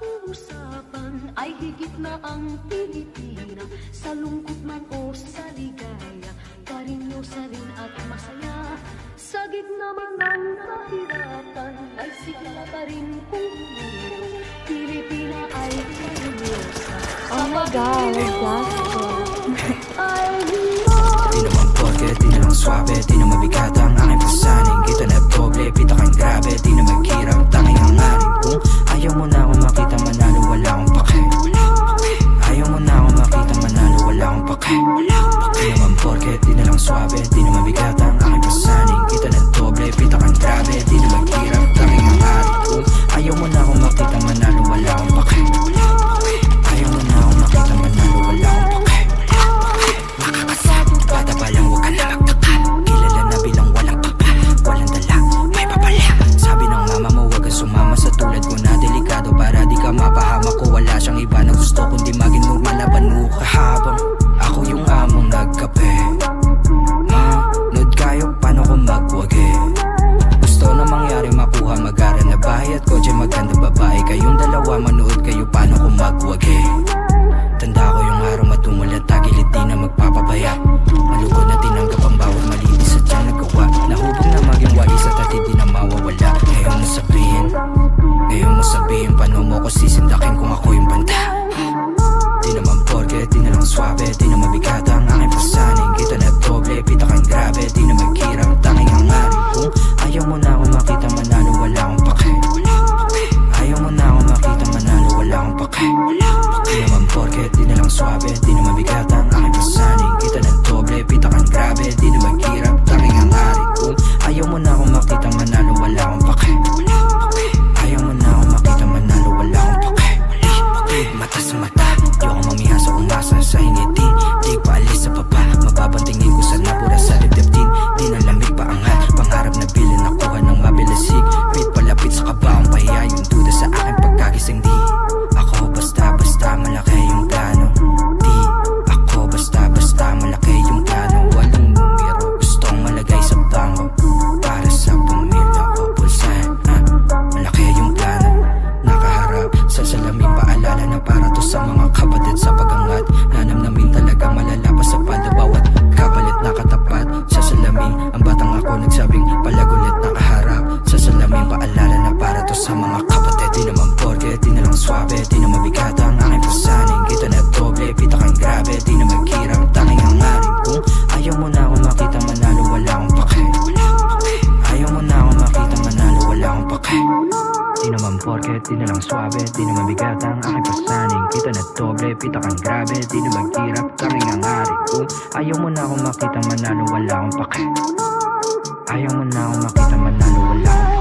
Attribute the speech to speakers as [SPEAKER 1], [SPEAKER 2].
[SPEAKER 1] usapan ay higit na ang Pilipina. Sa lungkot man o sa ligaya, karinyosa rin at masaya. Sa gitna man ng kahirapan ay sigla pa rin kung Pilipina ay karinyosa.
[SPEAKER 2] Oh my God,
[SPEAKER 1] ay
[SPEAKER 3] Di naman porke, di na lang swabe, di na mabigat ang aking pasaning. Kita na doble, pita kang grabe, di na maghirap, tanging hangarin. Kung ayaw mo na akong makita manalo, wala akong pake. Ayaw mo na akong makita manalo, wala akong pake. Di naman porke, di na lang swabe, di na mabigat ang aking pasaning. Kita na doble, pita kang grabe, di na maghirap, tanging hangarin. Kung ayaw mo na akong makita manalo, wala akong pake. Ayaw mo na akong makita manalo, wala akong pake. Bata pa lang huwag ka na magtaka. Kilala na bilang walang papa, walang dala, may papala. Sabi ng mama mo huwag kang sumama sa tulad ko na delikado, para di ka mapahamak ko. Wala siyang iba na gusto kundi maging normal na banuka. Habang ako yung among nagkape, manood kayo paano ko magwagi. Gusto na mangyari makuha mag-aral na bahay at kotse maganda babae. Kayong dalawa manood kayo paano ko magwagi. Tanda ko yung araw matumulat, tagilid di na magpapabaya. Malugod na tinanggap ang bawat malinis sa tiyan nagawa. Nahubog na maging wais at atid di na mawawala. Ngayon mo sabihin paano mo ko sisindakin kung ako yung banda. Di naman porke, di na lang swabe, di na mabigat ang aking pasaning. Kita na doble, pita kang grabe, di na maghirap, tanging hangarin. Kung ayaw mo na akong makita manalo, wala akong pake. Ayaw mo na akong makita manalo, wala akong pake. Di naman porke, di na lang swabe, di na mabigat ang aking pasaning. Kita na doble, pita kang grabe, di na maghirap, tanging hangarin. Kung ayaw mo na akong makita manalo, wala akong pake. Ayaw mo na akong makita manalo, wala akong pake. Mata sa mata, di ako mamihasa umasa sa hingiti. Di pa alis sa baba, mababantingin ko sa napura sa dibdib. Di na lamig pa angat, pangarap na bilin nakuha ng mabilasig. Pit palapit sa kabaong pahiya, yung duda sa aking pagkagising. Di ako basta-basta malaki yung plano. Di ako basta-basta malaki yung plano. Walang numero, gustong malagay sa bangko para sa pamilya ko. Pulsahan, malaki yung plano. Nakaharap sa salamin, paalala na para to sa mga kapatid sa pagangat. Nanamnamin talaga malala pa sa palda, bawat kapalit nakatapat sa salamin. Ang batang ako nagsabing palagulit nakaharap sa salamin, paalala na para to sa mga kapatid. Di naman porke, di na lang swabe, di na mabigat ang aking pasaning. Kita na doble, pita kang grabe, di na maghirap, tanging hangarin. Kung ayaw mo na akong makita manalo, wala akong pake. Ayaw mo na akong makita manalo, wala akong pake. Di naman porke, di na lang swabe, di na mabigat ang aking pasaning. Kita na doble, pita kang grabe, di na maghirap, tanging hangarin. Kung ayaw mo na akong makita manalo, wala akong pake. Ayaw mo na akong makita manalo, wala akong pake.